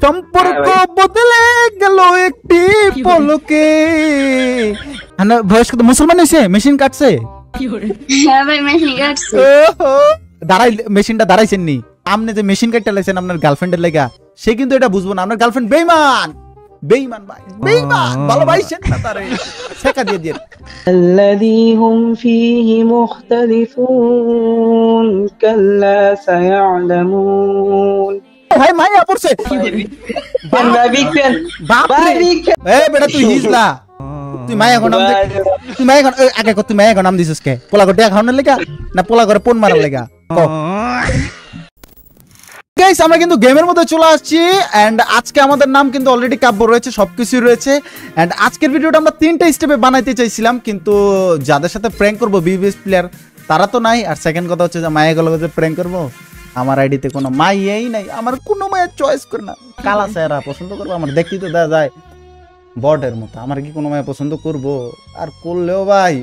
সম্পর্ক বদলে গেল একটি পলকে। ভয়েস কত মুসলমান হয়েছে, মেশিন কাটছে। হ্যাঁ ভাই মেশিন কাটছে। দাঁড়াই মেশিনটা দাঁড়াইছেন নি, আপনি যে মেশিন কাটতে লাইছেন আপনার গার্লফ্রেন্ডের লাগা, সে কিন্তু এটা বুঝবো না আপনার গার্লফ্রেন্ড বেঈমান। বেঈমান ভাই, বেঈমান, ভালোবাসেন না তারে, শেখা দিয়ে দিয়ে। الذي هم فيه مختلفون كلا سيعلمون। ভাই মাইয়া পড়ছে। এ বেটা তুই হিজলা, তুই মাইয়া গো নাম দে, তুই মাইয়া গো আগে কত তুই মাইয়া গো নাম দিছিস কে? পোলা গো দেখা খাওয়ানোর লাগা না পোলা করে পোন মারার লাগা? ক গাইস আমরা কিন্তু গেমের মধ্যে চলে আসছি এন্ড আজকে আমাদের নাম কিন্তু অলরেডি কাব্য রয়েছে, সবকিছু রয়েছে। এন্ড আজকের ভিডিওটা আমরা 3টা স্টেপে বানাইতে চাইছিলাম, কিন্তু যাদের সাথে প্র্যাঙ্ক করব বিবিএস প্লেয়ার তারা তো নাই। আর সেকেন্ড কথা হচ্ছে যে মাইয়া গুলো যে প্র্যাঙ্ক করব, আমার আইডিতে কোনো মাইয়াই নাই, আমার কোনো মাইয়া চয়েস করে না। কালা চেহারা পছন্দ করবো, আমার দেখতেই তো দেখা যায় বটের মতো, আমার কি কোনো মাইয়া পছন্দ করবো? আর করলেও ভাই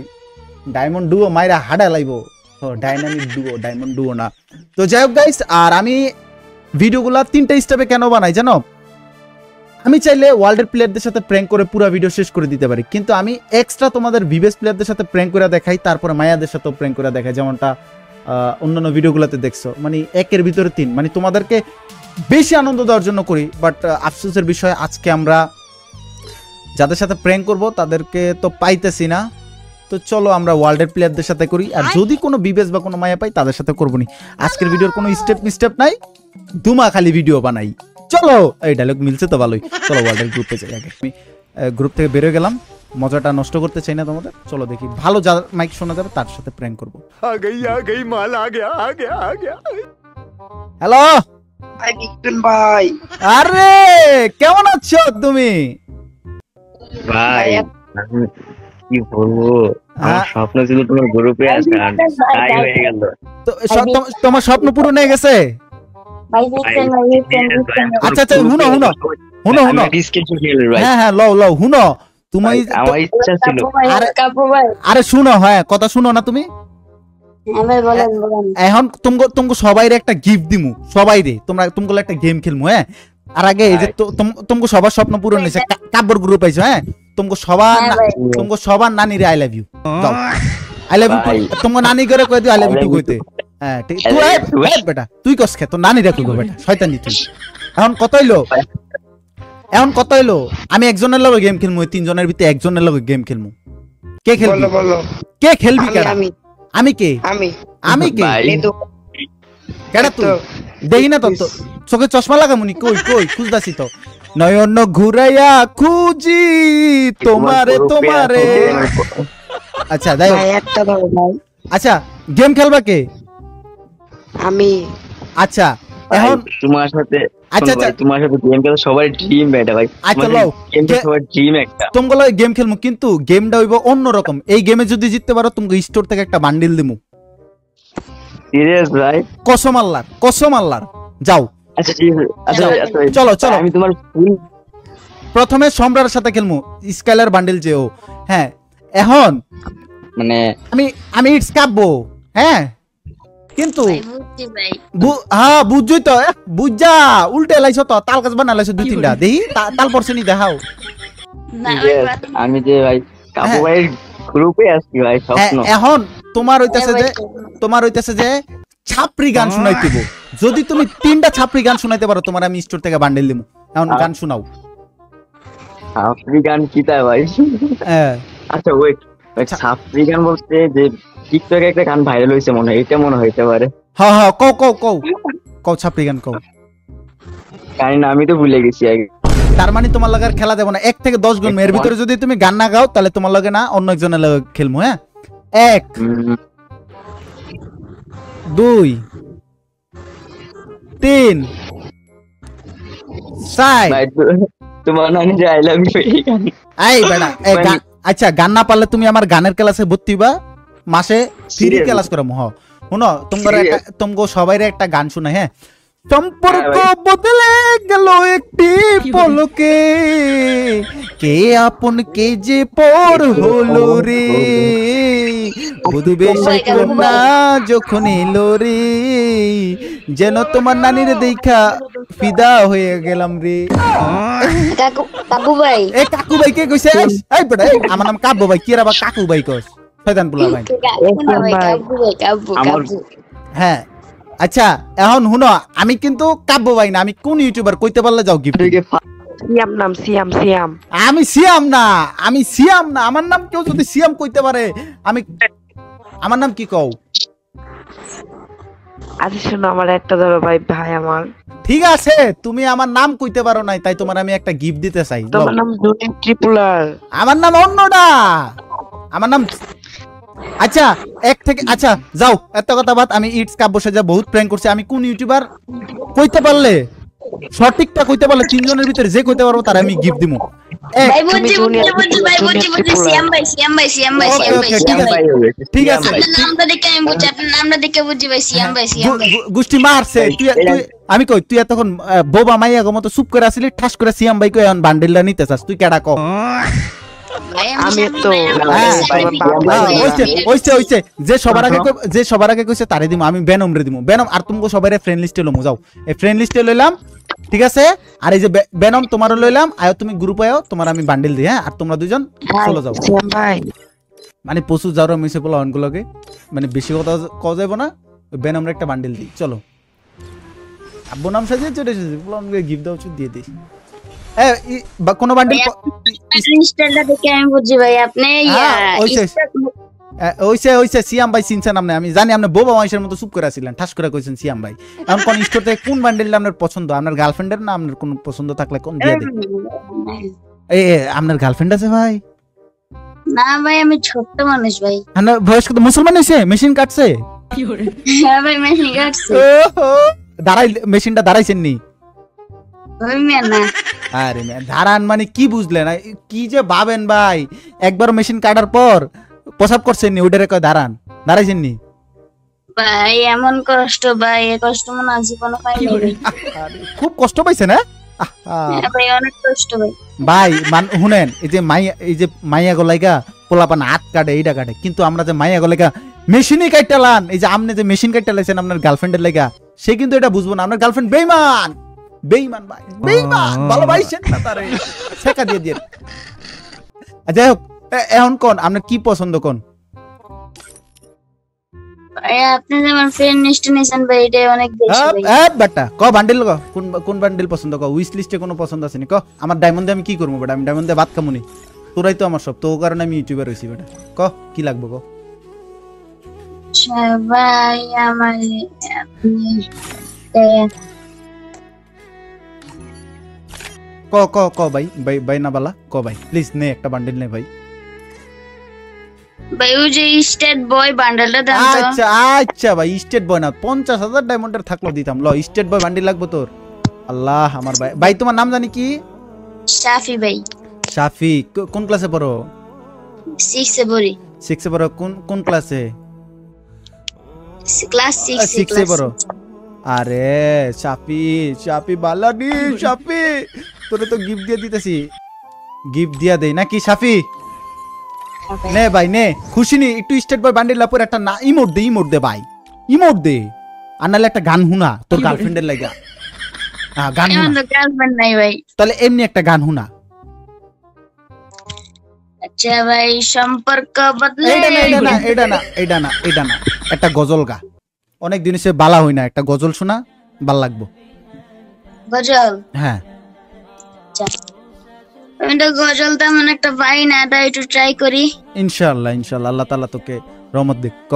ডায়মন্ড ডুও মাইরা হাডা লাইবো, ডাইনামিক ডুও, ডায়মন্ড ডুও না। তো যাই হোক গাইস, আর আমি ভিডিওগুলা 3টা স্টেপে কেন বানাই জানো? আমি চাইলে ওয়ার্ল্ডের প্লেয়ারদের সাথে প্র্যাঙ্ক করে পুরো ভিডিও শেষ করে দিতে পারি, কিন্তু আমি এক্সট্রা তোমাদের বিবেস প্লেয়ারদের সাথে প্র্যাঙ্ক করে দেখাই, তারপরে মায়াদের সাথেও প্র্যাঙ্ক করে দেখাই, যেমনটা অন্যান্য ভিডিওগুলোতে দেখছো। মানে 1-এর ভিতরে 3, মানে তোমাদেরকে বেশি আনন্দ দেওয়ার জন্য করি। বাট আফসোসের বিষয় আজকে আমরা যাদের সাথে প্র্যাঙ্ক করব তাদেরকে তো পাইতেছি না। তো চলো আমরা ওয়ার্ল্ডের প্লেয়ারদের সাথে করি, আর যদি কোনো বিবেস বা কোনো মায়া পাই তাদের সাথে করবো নি। আজকের ভিডিওর কোনো স্টেপ নাই, দুমা খালি ভিডিও বানাই। চলো, এই ডায়লগ মিলছে তো ভালোই। চলো ওয়ার্ল্ডের গ্রুপে যাই। আগে আমি গ্রুপ থেকে বেরোয় গেলাম, মজাটা নষ্ট করতে চাই না তোমাদের। চলো দেখি ভালো যার মাইক শোনা যাবে তার সাথে প্র্যাঙ্ক করবো। মাল আ গয়া। হ্যালো ভাই, আরে কেমন আছো তুমি? ভাই কি বলবো, আমার স্বপ্ন ছিল তোমার গ্রুপে আসা, তাই হয়ে গেল। তো তোমার স্বপ্ন পূরণ হয়ে গেছে? আচ্ছা আচ্ছা, হুনো হ্যাঁ হ্যাঁ লও হুনো, তুমি আমার ইচ্ছা ছিল। আরে শুনো, হ্যাঁ কথা শুনো না তুমি। এখন তোমাকে সবাই একটা গিফট দিমু, সবাই রে তোমরা তোমাকে একটা গেম খেলমু। হ্যাঁ, আর আগে এই যে তোমাকে সবার স্বপ্ন পূরণ হয়েছে, কাব্যর গ্রুপ আইছো। হ্যাঁ, তোমাকে সবার নানি রে I love you, I love you. তোমাকে নানি করে কই দিও আই লাভ ইউ টু কইতে। হ্যাঁ ঠিক, তুই বেটা তুই কস খে, তোর নানি রে কইবো বেটা, শয়তানি তুই। এখন কত হইলো, আমি একজনের লগে গেম খেলমু, 3 জনের ভিতরে একজনের লগে গেম খেলমু। কে খেলবি? কে খেলবি? আমি কে? আমি কে? কেডা তুই? দেখি না তো চোখে চশমা লাগামুনি, কই খুঁজতাছি তো। নয়ন ঘুরাইয়া খুঁজি তোমারে। আচ্ছা যাই হোক, আচ্ছা গেম খেলবা কে? আমি। আচ্ছা এখন তোমার সাথে, আচ্ছা তোমার সাথে গেম খেলা সবার ড্রিম এটা ভাই। আচ্ছা লও, সবার ড্রিম একটা। তোমগুলো গেম খেলমু, কিন্তু গেমটা হইব অন্যরকম। এই গেমে যদি জিততে পারো তোমাকে স্টোর থেকে একটা বান্ডিল দিমু। সিরিয়াস ভাই? কসম আল্লাহর। যাও। আচ্ছা ঠিক আছে, আচ্ছা চলো আমি তোমার প্রথমে সম্রাটের সাথে খেলমু, স্কাইলার বান্ডিল যে ও। হ্যাঁ এখন মানে আমি ইটস কাব্য। হ্যাঁ কিন্তু হ্যাঁ বুঝছই তো, বুঝা উল্টে লাইছো তো, তাল গাছ বানা লাইছো 2-3টা। দেখি তাল পড়ছে নি দেখাও। আমি যে ভাই কাব্য ভাইয়ের গ্রুপে আছি ভাই, স্বপ্ন। এখন তোমার হইতাছে যে ছাপরি গান শোনাইতেব। যদি তুমি 3টা ছাপরি গান শোনাইতে পারো তোমার আমি স্টোর থেকে বান্ডেল দিমু। এখন গান শোনাও। ছাপরি গান কি তাই ভাই? আচ্ছা ওয়েট, ছাপরি গান বলতে যে টিকটকে একটা গান ভাইরাল হইছে মনে হয়, এটা মনে হইতে পারে। হ্যাঁ কও ছাপরি গান কও। জানি না, আমি তো ভুলে গেছি আগে। তার মানে তোমার লগে খেলা দেব না, 1 থেকে 10 গুণ। এর ভিতরে যদি তুমি গান না গাও তাহলে তোমার লগে না অন্য একজনের লগে খেলমু। হ্যাঁ 1 2 3 4 ভাই তোমার নানি যে আই লাভ ইউ এই গান। এই বেটা আচ্ছা গান না পারলে তুমি আমার গানের ক্লাসে ভর্তি হইবা, মাসে ফ্রি ক্লাস করামু। হ শুনো, তোমাকে সবাই একটা গান শুনে। হ্যাঁ, সম্পর্ক বদলে গেল একটি পলকে, কে আপন কে যে পর হলো রে, বধু বেশে কন্যা যখন এলো রে, যেন তোমার নানির দেখা ফিদা হয়ে গেলাম রে। কাকু ভাই এ কাকু ভাই কে কইছে? এই বেটা, আমার নাম কাব্য ভাই, কি রে আবার কাকু ভাই কস? শয়তান পোলা ভাই। হ্যাঁ আচ্ছা, এখন শুনো, আমি কিন্তু কাব্য ভাই না, আমি কোন ইউটিউবার কইতে পারলে যাও গিফট। সিয়াম নাম, সিয়াম। আমি সিয়াম না, আমি সিয়াম না, আমার নাম কেউ যদি সিয়াম কইতে পারে, আমি আমার নাম কি কও? আচ্ছা শোনো, আমার একটা ধরো ভাই আমার। ঠিক আছে, তুমি আমার নাম কইতে পারো নাই, তাই তোমার আমি একটা গিফট দিতে চাই। তোমার নাম জুনিয়র ট্রিপুলার। আমার নাম অন্যটা, আমার নাম। আচ্ছা এক থেকে, আচ্ছা যাও, এত কথা বাদ। আমি ইটস কাব্য সাজা বহুত প্র্যাঙ্ক করছি, আমি কোন ইউটিউবার কইতে পারলে, সঠিকটা কইতে পারলে, তিনজনের ভিতরে যে কইতে পারবো তার আমি গিফট দিমু। ঠিক আছে, গোষ্ঠী মারছে আমি কই, তুই এতক্ষণ বোবা মাইয়া গো মতো চুপ করে আসিলি, ঠাস করে সিয়াম ভাই কই এখন বান্ডেলটা নিতে চাস, তুই কেডা কও? আমি তো যে সবার আগে কইছে তারে দিমু, আমি বেনম রে দিমু। বেনম আর তুমি সবাইরে ফ্রেন্ড লিস্টে লমু, যাও এই ফ্রেন্ড লিস্টে লইলাম, ঠিক আছে? আর এই যে বেনম তোমারও লইলাম, আয়ো তুমি গ্রুপে আয়ো, তোমার আমি বান্ডেল দিই। হ্যাঁ, আর তোমরা দুজন চলে যাও। ভাই মানে প্রচুর যাওয়ার মিশে পোলা অনগুলোকে, মানে বেশি কথা কওয়া যাবে না, বেনমরে একটা বান্ডেল দিই। চলো, আব্বু নাম সাজিয়ে চলে এসেছি, পোলা অনগুলো গিফট দাও, দিয়ে দিই। কোন বান্ডেল ওইছে সিয়াম ভাই চিনছেন আপনি? আমি জানি আপনি বোবা মাইশের মতো চুপ করে আছিলেন, ঠাস করে কইছেন সিয়াম ভাই। এখন কোন স্টোর থেকে কোন বান্ডেলটা আপনার পছন্দ? আপনার গার্লফ্রেন্ডের না আপনার কোন পছন্দ থাকলে কোন দিয়ে দেন? আপনার গার্লফ্রেন্ড আছে ভাই? না ভাই, আমি ছোট্ট মানুষ ভাই। আপনার বয়স কত? মুসলমান হইছে? মেশিন কাটছে? হ্যাঁ ভাই, মেশিন কাটছে। দাঁড়াই, মেশিনটা দাঁড়াইছেন নি? আরে ধারান মানে কি বুঝলেন? কি যে ভাবেন ভাই, একবার মেশিন কাটার পর প্রসাব করছেন নি, ওটারে কয় দাঁড়ান, দাঁড়াইছেন নি? ভাই এমন কষ্ট ভাই, এই কষ্ট মনে হয় জীবনে পাইনি। খুব কষ্ট পাইছেন? হ্যাঁ ভাই, অনেক কষ্ট ভাই। ভাই শুনেন, এই যে মাইয়া গলাইগা পোলাপান হাত কাটে, এইটা কাটে, কিন্তু আমরা যে মাইয়া গলাইগা মেশিনই কাটলান, এই যে আপনি যে মেশিন কাটতে লাইছেন আপনার গার্লফ্রেন্ডের লাগা, সে কিন্তু এটা বুঝবো না। আপনার গার্লফ্রেন্ড বেঈমান, বেঈমান ভাই, বেঈমান, ভালোবাসেন না তারে, শেখা দিয়ে দিয়ে। যাই হোক, এখন কোন আপনার কি পছন্দ? কোন ভাই আপনি যেমন ফ্রেন্ড লিস্ট নিছেন ভাই, এটা অনেক বেশি ভাই। বেটা ক বান্ডেল ক, কোন বান্ডেল পছন্দ ক? উইশ লিস্টে কোনো পছন্দ আছে নি ক? আমার ডায়মন্ডে আমি কি করবো বেটা? আমি ডায়মন্ডে ভাত খামুনি, তোরাই তো আমার সব, তো কারণে আমি ইউটিউবার হইছি বেটা। ক কি লাগবে ক? ভাই আমার ক ক ক ভাই, ভাই ভাই না বালা, ক ভাই প্লিজ নে, একটা বান্ডেল নে ভাই। ভাই ওই যে স্টেট বয় বান্ডেলটা দাম তো। আচ্ছা আচ্ছা ভাই, স্টেট বয় না, 50,000 ডায়মন্ডের থাকলো দিতাম। ল স্টেট বয় বান্ডেল লাগবে তোর? আল্লাহ আমার ভাই। ভাই তোমার নাম জানি কি? শাফি ভাই। শাফি, কোন ক্লাসে পড়ো? 6 এ পড়ি। 6 এ পড়ো? কোন ক্লাসে? ক্লাস 6 এ পড়ো? আরে শাফি বালানি, শাফি তোরে তো গিফট দিয়ে দিতেছি, গিফট দিয়া দেই নাকি শাফি? নে ভাই নে, খুশি নি? একটু স্টেট বয় বান্ডেল লাপর একটা না ইমোট দে ভাই, ইমোট দে। আর নাহলে একটা গান হুনা তোর গার্লফ্রেন্ডের লাগা। হ্যাঁ গান হুনা। আমার তো গার্লফ্রেন্ড নাই ভাই। তাহলে এমনি একটা গান হুনা। আচ্ছা ভাই, সম্পর্ক বদলে। এটা না, একটা গজল গা, অনেক দিন সে বালা হই না, একটা গজল শোনা, ভাল লাগবো। গজল? হ্যাঁ। আচ্ছা, আমি তো গজল তেমন একটা পাই না, তাই একটু ট্রাই করি। ইনশাআল্লাহ আল্লাহ তাআলা তোকে রহমত দিক। ক।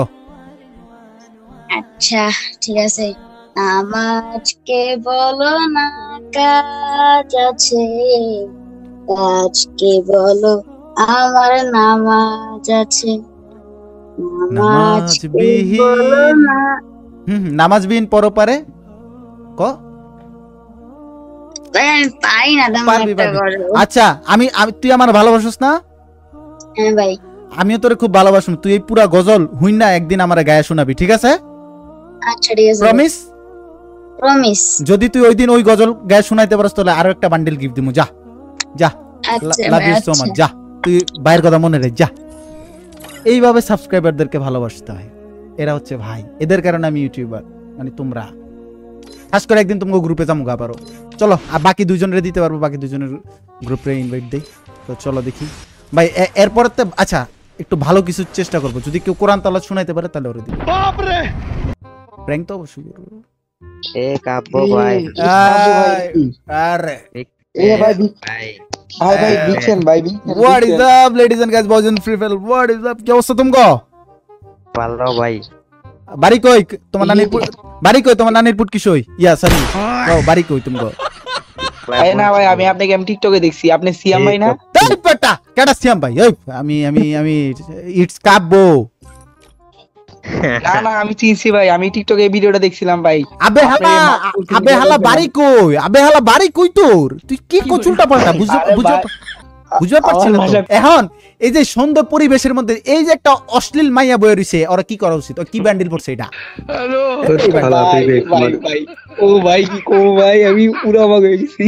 আচ্ছা ঠিক আছে। আজকে বলো না কাজ আছে, আজকে বলো আমার নামাজ আছে, নামাজ বিহীন পরপারে। ক। আমি পাই না তেমন একটা গজল। আচ্ছা আমি তুই আমার ভালোবাসিস না? হ্যাঁ ভাই, আমিও তোরে খুব ভালোবাসি। তুই এই পুরা গজল হুই না একদিন আমার গায়ে শোনাবি, ঠিক আছে? আচ্ছা ঠিক আছে। প্রমিস? প্রমিস। যদি তুই ওই দিন ওই গজল গায়ে শোনাইতে পারস তাহলে আরো একটা বান্ডেল গিফট দিমু। যা যা, লাভ ইউ সো মাচ। যা, তুই বাইরের কথা মনে রাখ, যা। এইভাবে সাবস্ক্রাইবারদেরকে ভালোবাসতে হয়। এরা হচ্ছে ভাই, এদের কারণে আমি ইউটিউবার, মানে তোমরা। খাস করে একদিন তোমাকে গ্রুপে যাবো পারো, চলো। আর বাকি দুজনের দিতে পারবো, বাকি দুজনের গ্রুপে ইনভাইট দেই। তো চলো দেখি ভাই, এরপরে তো আচ্ছা একটু ভালো কিছু চেষ্টা করবো, যদি কেউ কোরআন তালাত শোনাইতে পারে তাহলে ওরে দিই। প্র্যাঙ্ক তো অবশ্যই করবো। এ কাব্য ভাই, আরে ভাই দিচ্ছেন ভাই, what is up ladies and guys, boys and Free Fire, what is up, কি অবস্থা তোমাগো? ভালো ভাই। বাড়ি কই তোমার নানির বাড়ি কই তোমার নানির পুট কি সই? ইয়া সরি, বাড়ি কই তোমাগো? ভাই না ভাই, আমি আপনাকে টিকটকে দেখছি, আপনি সিয়াম ভাই না? তাই বেটা, কেডা সিয়াম ভাই? এই আমি ইটস কাব্য। না না, আমি চিনছি ভাই, আমি টিকটকে এই ভিডিওটা দেখছিলাম ভাই। আবে হালা বাড়ি কই? আবে হালা বাড়ি কই তোর? তুই কি কচুলটা পাল্টা বুঝতে পারছিস না তো? এখন এই যে সুন্দর পরিবেশের মধ্যে এই যে একটা অশ্লীল মাইয়া বয়ে রইছে, ওরা কি করা উচিত? কি ব্যান্ডেল পড়ছে এটা? ভাই ও ভাই কি কো ভাই, আমি পুরো অবাক হয়ে গেছি।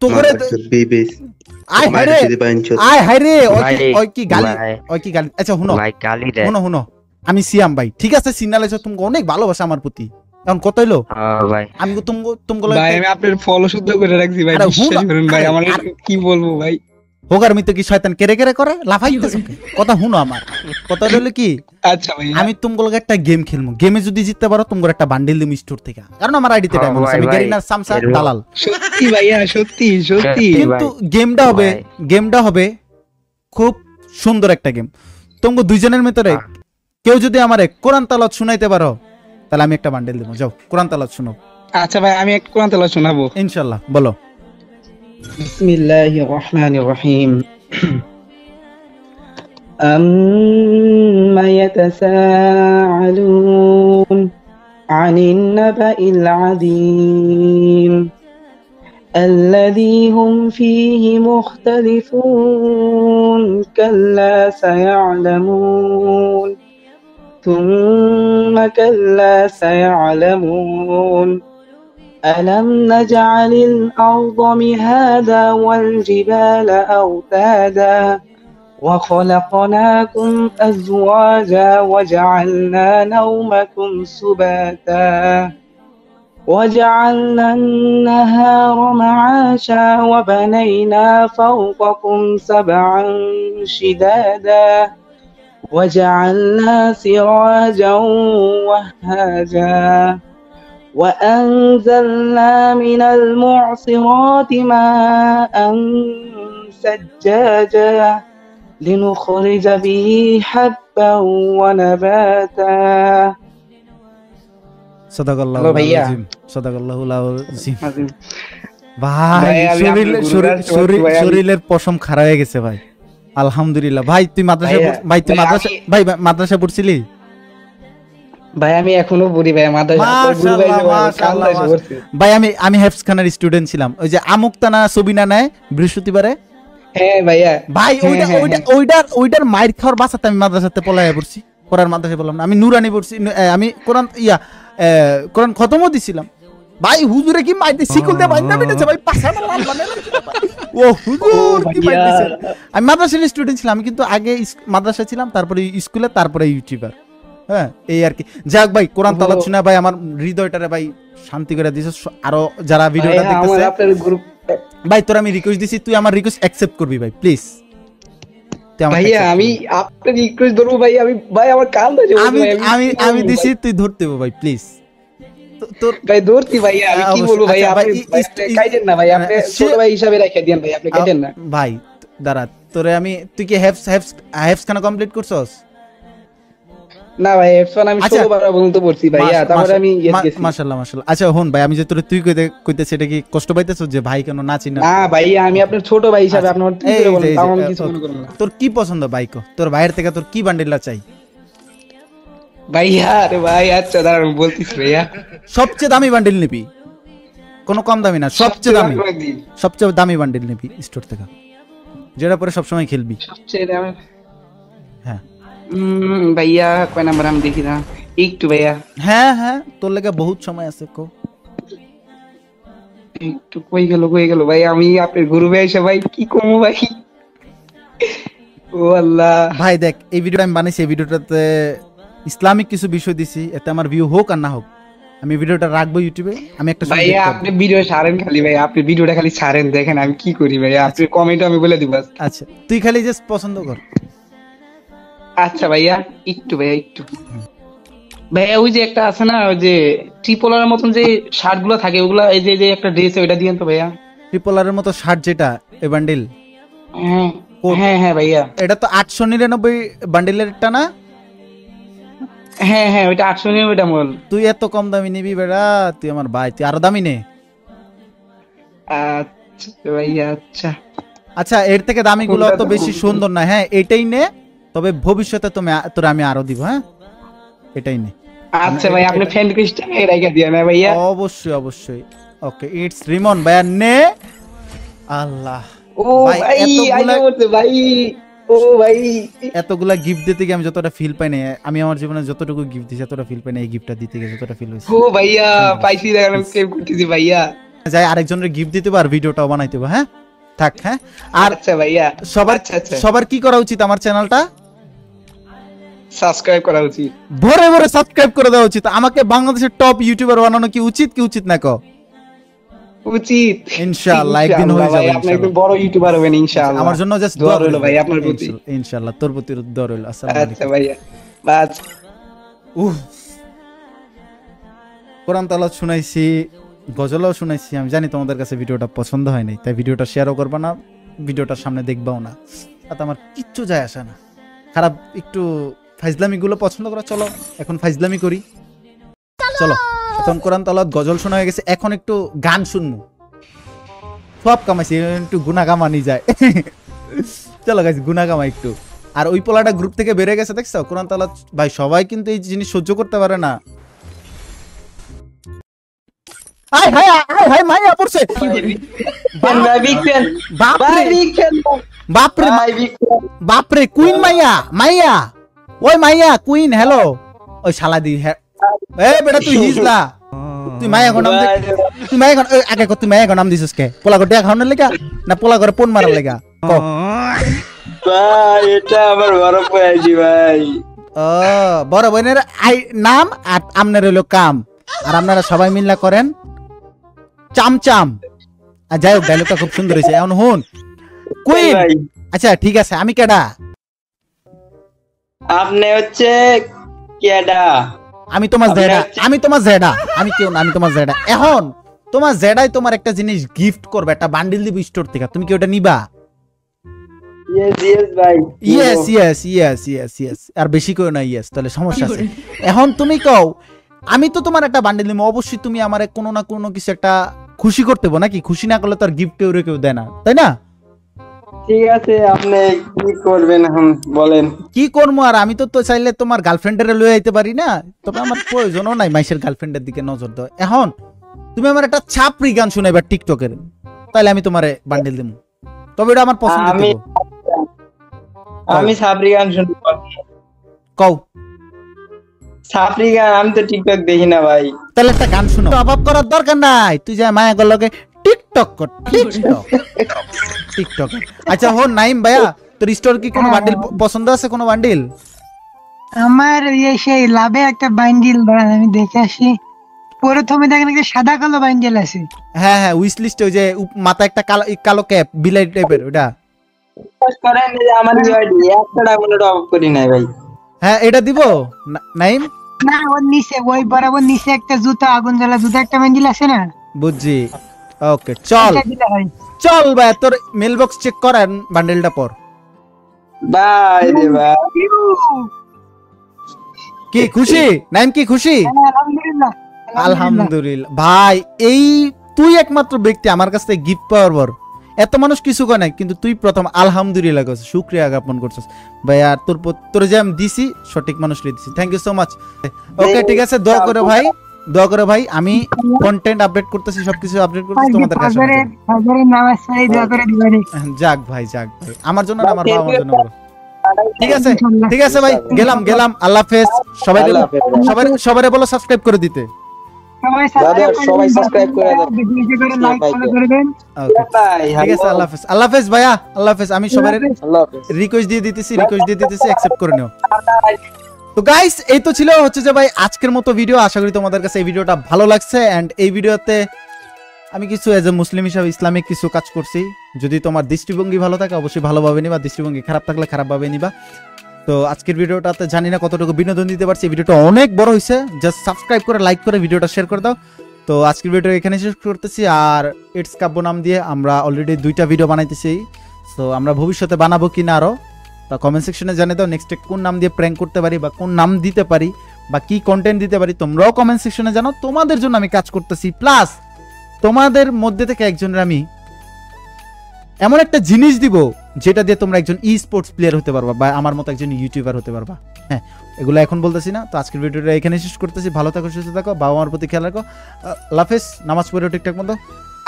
তোরে আয় হায়রে, ওই কি গালি? আচ্ছা শুনো ভাই, গালি দেয়। শুনো, আমি সিয়াম ভাই, ঠিক আছে? সিগনাল এসে তুমি অনেক ভালোবাসা আমার প্রতি, এখন কত হইলো? ভাই আমি ভাই আমি আপনার ফলো শুদ্ধ করে রাখছি ভাই, বিশ্বাস করুন ভাই, আমার কি বলবো ভাই। হোগার মিতে কি শয়তান কেড়ে কেড়ে করে লাফাইতেছে? কথা শুনো, আমার কথা হলো কি, আচ্ছা ভাই, আমি তোমাগুলোকে একটা গেম খেলবো, গেমে যদি জিততে পারো তোমার একটা বান্ডেল দিম স্টোর থেকে, কারণ আমার আইডিতে ডায়মন্ড আছে, আমি গেরিনার সামসা দালাল। সত্যি ভাইয়া, সত্যি সত্যি। কিন্তু গেমটা হবে খুব সুন্দর একটা গেম। তোমরা দুইজনের ভিতরে কেউ যদি আমারে কোরআন তালাওয়াত শুনাইতে পারো তাহলে আমি একটা বান্ডেল দেব। যাও কোরআন তালাওয়াত শোনাও। আচ্ছা ভাই, আমি এক কোরআন তেলাওয়াত শোনাবো ইনশাআল্লাহ, বলো। বিসমিল্লাহির রহমানির রহিম। আম্মা ইয়াতাসাআলুন আনিন নাবাইল আযীম الذي هم فيه مختلفون كلا سيعلمون ثم كلا سيعلمون ألم نجعل الأرض مهادا والجبال أوتادا وخلقناكم أزواجا وجعلنا نومكم سباتا وجعلنا النهار معاشا وبنينا فوقكم سبعا شدادا وجعلنا سراجا وهاجا وأنزلنا من المعصرات ماء سجاجا لنخرج به حبا ونباتا সাদাকাল্লাহু আযীম, সাদাকাল্লাহুল আযীম। ভাই শরীরের পশম খারাপ হয়ে গেছে ভাই, আলহামদুলিল্লাহ। ভাই তুই মাদ্রাসা পড়ছিলি? ভাই আমি এখনো পড়ি ভাই ভাই, আমি হেফজ খানের স্টুডেন্ট ছিলাম, ওই যে আমুকতানা সবিনা নেয় বৃহস্পতিবারে। হ্যাঁ ভাইয়া, ভাই ওইটার মাইর খাওয়ার বাসাতে আমি মাদ্রাসাতে পলাইয়া পড়ছি, পড়ার মাদ্রাসায় বললাম না, আমি নুরানি পড়ছি, আমি কোরআন খতমও দিছিলাম। ভাই হুজুরে কি মাইতে শিকল দিয়ে বাইন্দা বেটেছে ভাই, পাছাটা লাল বানায় ও হুজুর কি মাইতেছে। আমি মাদ্রাসার স্টুডেন্ট ছিলাম, আমি কিন্তু আগে মাদ্রাসা ছিলাম, তারপরে স্কুলে, তারপরে ইউটিউবার। হ্যাঁ এই আর কি। যাক ভাই, কোরআন তালাওয়াত শুনে ভাই আমার হৃদয়টারে ভাই শান্তি করে দিয়েছে। আরো যারা ভিডিওটা দেখতেছে ভাই, তোর আমি রিকোয়েস্ট দিছি, তুই আমার রিকোয়েস্ট অ্যাকসেপ্ট করবি ভাই প্লিজ। ভাইয়া আমি আপনার রিকোয়েস্ট ধরবো ভাই, ভাই আমার কান ধরে আমি দিছি, তুই ধরতে হবে ভাই প্লিজ। তোর ভাই ধরতি ভাইয়া, আমি কি বলবো ভাই, আপনি কাইদেন না ভাই, আপনি ছোট ভাই হিসাবে রেখে দেন ভাই, আপনি কাইদেন না ভাই। দাঁড়া, তোরে আমি, তুই কি হেফস খানা কমপ্লিট করছস? না ভাই, হেফস আমি 16 বার পর্যন্ত পড়ছি ভাইয়া, তারপরে আমি মাশাআল্লাহ মাশাআল্লাহ। আচ্ছা হন ভাই, আমি যে তোরে তুই কইতেছ, এটা কি কষ্ট পাইতেছস যে ভাই কেন না চিনা? না ভাইয়া, আমি আপনার ছোট ভাই হিসাবে আপনার তুই করে বলেন, তাও আমি কিছু মনে করব না। তোর কি পছন্দ ভাই কো? তোর ভাইয়ের থেকে তোর কি বান্ডেলটা চাই ভাইয়া? আরে ভাই আচ্ছা দাঁড়ান বলতিস ভাইয়া, সবচেয়ে দামি বান্ডেল নিবি, কোনো কম দামি না, সবচেয়ে দামি বান্ডেল নিবি স্টোর থেকে, যেটা পরে সব সময় খেলবি। সবচেয়ে দামি? হ্যাঁ ভাইয়া কয় নাম্বার আমি দেখি না একটু ভাইয়া। হ্যাঁ হ্যাঁ, তোর লাগা বহুত সময় আছে, কো একটু কই গেল ভাই, আমি আপনার গুরু ভাই এসে ভাই কি কমু ভাই, ও আল্লাহ ভাই দেখ এই ভিডিওটা আমি বানাইছি, এই ভিডিওটাতে ইসলামিক কিছু বিষয় দিছি, এতে আমার ভিউ হোক আর না হোক আমি ভিডিওটা রাখবো ইউটিউবে। আমি একটা ভাইয়া আপনি ভিডিও ছাড়েন খালি, ভাই আপনি ভিডিওটা খালি ছাড়েন, দেখেন আমি কি করি ভাইয়া, আপনি কমেন্ট আমি বলে দিব। আচ্ছা তুই খালি জাস্ট পছন্দ কর। আচ্ছা ভাইয়া একটু ভাইয়া একটু ভাইয়া ওই যে একটা আছে না ওই যে ট্রিপলারের মতন যে শার্ট গুলো থাকে ওগুলা, এই যে একটা ড্রেস ওইটা দিয়েন তো ভাইয়া। ট্রিপলারের মতো শার্ট যেটা এ বান্ডিল, হ্যাঁ হ্যাঁ হ্যাঁ ভাইয়া এটা তো 899 বান্ডিলের একটা না? হ্যাঁ হ্যাঁ ওইটা 800 ওইটা মল। তুই এত কম দামি নিবি বেড়া, তুই আমার ভাই, তুই আরো দামি নে। আচ্ছা ভাইয়া আচ্ছা আচ্ছা এর থেকে দামি গুলো অত বেশি সুন্দর না, হ্যাঁ এটাই নে, তবে ভবিষ্যতে তোর আমি আরো দিব, হ্যাঁ এটাই নে। আচ্ছা ভাই আপনি ফ্রেন্ড রিকোয়েস্ট রাইখা দিও না ভাইয়া। অবশ্যই অবশ্যই। ওকে ইটস রিমন ভাইয়া নে। আল্লাহ ও ভাই আইলো ভাই, ও ভাই এতগুলা গিফট দিতে গিয়ে আমি যতটা ফিল পাই না, আমি আমার জীবনে যতটুকু গিফট দিয়েছি এতটা ফিল পাই না, এই গিফটটা দিতে গিয়ে যতটা ফিল হয়েছে। ও ভাইয়া পাইছি, দেখেন আমি সেভ করতেছি ভাইয়া। যাই আরেকজনের গিফট দিতে আর ভিডিওটাও বানাইতে হবে, হ্যাঁ থাক। হ্যাঁ আর আচ্ছা ভাইয়া সবার কি করা উচিত? আমার চ্যানেলটা সাবস্ক্রাইব করা উচিত, ভরে ভরে সাবস্ক্রাইব করে দেওয়া উচিত। আমাকে বাংলাদেশের টপ ইউটিউবার বানানো কি উচিত কি উচিত না? উচিত ইনশাআল্লাহ একদিন হয়ে যাবে, আপনি একদম বড় ইউটিউবার হবেন ইনশাআল্লাহ। আমার জন্য জাস্ট দোয়া রইলো ভাই আপনার প্রতি, ইনশাআল্লাহ তোর প্রতি দোয়া রইলো। আসসালামু আলাইকুম। আচ্ছা ভাইয়া বাস। কোরআন তেলাওয়াত শুনাইছি, গজলও শুনাইছি। আমি জানি তোমাদের কাছে ভিডিওটা পছন্দ হয় নাই, তাই ভিডিওটা শেয়ারও করবা না, ভিডিওটার সামনে দেখবাও না, তাতে আমার কিচ্ছু যায় আসে না। খারাপ একটু ফাইজলামি গুলো পছন্দ করো, চলো এখন ফাইজলামি করি। চলো এখন কোরআন তেলাওয়াত গজল শোনা হয়ে গেছে, এখন একটু গান শুনবো। সব কামাইছি, একটু গুনা কামানি যায়। চলো গাইস গুনা কামাই একটু। আর ওই পোলাটা গ্রুপ থেকে বেড়ে গেছে দেখছো কোরআন তেলাওয়াত। ভাই সবাই কিন্তু এই জিনিস সহ্য করতে পারে না। আয় হায় আয় হায় মাইয়া পড়ছে। বাপরে বাপরে কুইন মাইয়া, মাইয়া ওই মাইয়া কুইন। হ্যালো ওই শালা দি, এ বেটা তুই হিজলা, তুই মাইয়া গো নাম, তুই মাইয়া আগে তুই মাইয়া গো নাম দিছিস কে? পোলা করে খাওয়ানোর লেগা না পোলা করে পোন মারার লেগা? ভাই এটা আমার বড় বয়াজি ভাই। ও বড় বোনের নাম আর আপনার হইলো কাম, আর আপনারা সবাই মিল্লা করেন চামচাম। আর যাই হোক ডায়লগটা খুব সুন্দর হয়েছে। এখন হুন কুইন, আচ্ছা ঠিক আছে আমি কেডা? আপনি হচ্ছে কেডা? আমি তোমার জেডা, আমি তোমার জেডা, আমি কেউ না, আমি তোমার জেডা। এখন তোমার জেডাই তোমার একটা জিনিস গিফট করবে, একটা বান্ডিল দিব স্টোর থেকে, তুমি কি ওটা নিবা? ইয়েস ইয়েস ভাই, yes yes yes yes yes, আর বেশি করে না ইয়েস, তাহলে সমস্যা আছে। এখন তুমি কও আমি তো তোমার একটা বান্ডিল দিব, অবশ্যই তুমি আমারে কোনো না কোনো কিছু একটা খুশি করতে হবে নাকি? খুশি না করলে তো আর গিফট কেউ দেয় না, তাই না? ঠিক আছে আপনি কি করবেন এখন বলেন। কি করবো আর, আমি তো চাইলে তোমার গার্লফ্রেন্ডের লয়ে আইতে পারি না, তবে আমার প্রয়োজনও নাই মাইশের গার্লফ্রেন্ডের দিকে নজর দাও। এখন তুমি আমার একটা ছাপরি গান শুনাইবা টিকটকের, তাহলে আমি তোমারে বান্ডিল দেবো, তবে এটা আমার পছন্দ। আমি সাবরি গান শুনতে পারি। কও সাবরি গান, আমি তো টিকটক দেখি না ভাই। তাহলে একটা গান শুনো, অভাব করার দরকার নাই, তুই যা মায়া গলকে টিকটক কর, টিকটক টিকটক। আচ্ছা হো নাইম ভাইয়া, তোর স্টোর কি কোনো বান্ডিল পছন্দ আছে? কোনো বান্ডিল? আমার সেই লাভে একটা বান্ডিল দাঁড়ান আমি দেখে আসি। প্রথমে দেখেন একটা সাদা কালো বান্ডিল আছে। হ্যাঁ হ্যাঁ উইশ লিস্টে ওই যে মাথায় একটা কালো ক্যাপ বিলাই টাইপের ওটা করেন যে আমার ইউআইডি 1 টাকা কোনো টপ করি নাই ভাই। হ্যাঁ এটা দিব নাইম। না ওর নিচে ওই বরাবর নিচে একটা জুতা, আগুন জ্বালা জুতা একটা বান্ডিল আছে না? বুঝছি। ওকে চল চল ভাই, তোর মেল বক্স চেক করেন বান্ডেলটা পর। ভাই রে ভাই, কি খুশি নাইম? কি খুশি? আলহামদুলিল্লাহ আলহামদুলিল্লাহ ভাই, এই তুই একমাত্র ব্যক্তি আমার কাছ থেকে গিফট পাওয়ার পর, এত মানুষ কিছু করে নাই কিন্তু তুই প্রথম আলহামদুলিল্লাহ করছিস, শুকরিয়া জ্ঞাপন করছিস ভাই। আর তোর যে আমি দিছি সঠিক মানুষকে দিছি, থ্যাংক ইউ সো মাচ। ওকে ঠিক আছে, দোয়া করে ভাই, দোয়া করে ভাই, আমি কন্টেন্ট আপডেট করতেছি, সবকিছু আপডেট করতেছি তোমাদের কাছে। যাক ভাই যাক ভাই, আমার জন্য আমার বাবার জন্য। ঠিক আছে ঠিক আছে ভাই, গেলাম। আল্লাহ হাফেজ। সবাই বলো সাবস্ক্রাইব করে দিতে। সবাই সাবস্ক্রাইব করে দেন, বেশি করে লাইক ফলো করবেন। ওকে ভাই ঠিক আছে, আল্লাহ হাফেজ। আল্লাহ হাফেজ ভাইয়া, আল্লাহ হাফেজ। আমি সবাই আল্লাহ হাফেজ। রিকোয়েস্ট দিয়ে দিতেছি, অ্যাকসেপ্ট করে নিও। তো গাইস এই তো ছিল হচ্ছে যে ভাই আজকের মতো ভিডিও। আশা করি তোমাদের কাছে এই ভিডিওটা ভালো লাগছে। এন্ড এই ভিডিওতে আমি কিছু এজ এ মুসলিম হিসাবে ইসলামিক কিছু কাজ করছি। যদি তোমার দৃষ্টিভঙ্গি ভালো থাকে অবশ্যই ভালোভাবে নিবা, দৃষ্টিভঙ্গি খারাপ থাকলে খারাপভাবে নিবা। তো আজকের ভিডিওটাতে জানি না কতটুকু বিনোদন দিতে পারছি। ভিডিওটা অনেক বড় হয়েছে, জাস্ট সাবস্ক্রাইব করে লাইক করে ভিডিওটা শেয়ার করে দাও। তো আজকের ভিডিও এখানে শেষ করতেছি। আর ইটস কাব্য নাম দিয়ে আমরা অলরেডি 2টা ভিডিও বানাইতেছি। সো আমরা ভবিষ্যতে বানাবো কিনা আরো, তা কমেন্ট সেকশনে জানিয়ে দাও। নেক্সট কোন নাম দিয়ে প্র্যাঙ্ক করতে পারি বা কোন নাম দিতে পারি বা কি কন্টেন্ট দিতে পারি তোমরাও কমেন্ট সেকশনে জানো। তোমাদের জন্য আমি কাজ করতেছি, প্লাস তোমাদের মধ্যে থেকে একজনের আমি এমন একটা জিনিস দিব যেটা দিয়ে তোমরা একজন ই স্পোর্টস প্লেয়ার হতে পারবা বা আমার মতো একজন ইউটিউবার হতে পারবা। হ্যাঁ, এগুলো এখন বলতেছি না। তো আজকের ভিডিওটা এখানে শেষ করতেছি। ভালো থাকো, সুস্থ থাকো, বাবা মার প্রতি খেয়াল রাখো। আল্লাহ হাফেজ। নামাজ পড়ো ঠিকঠাক মতো।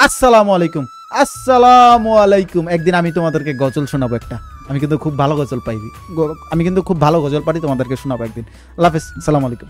আসসালামু আলাইকুম, আসসালামু আলাইকুম। একদিন আমি তোমাদেরকে গজল শোনাবো একটা। আমি কিন্তু খুব ভালো গজল পারি, তোমাদেরকে শোনাবো একদিন। আল্লাহ হাফেজ, আসসালামু আলাইকুম।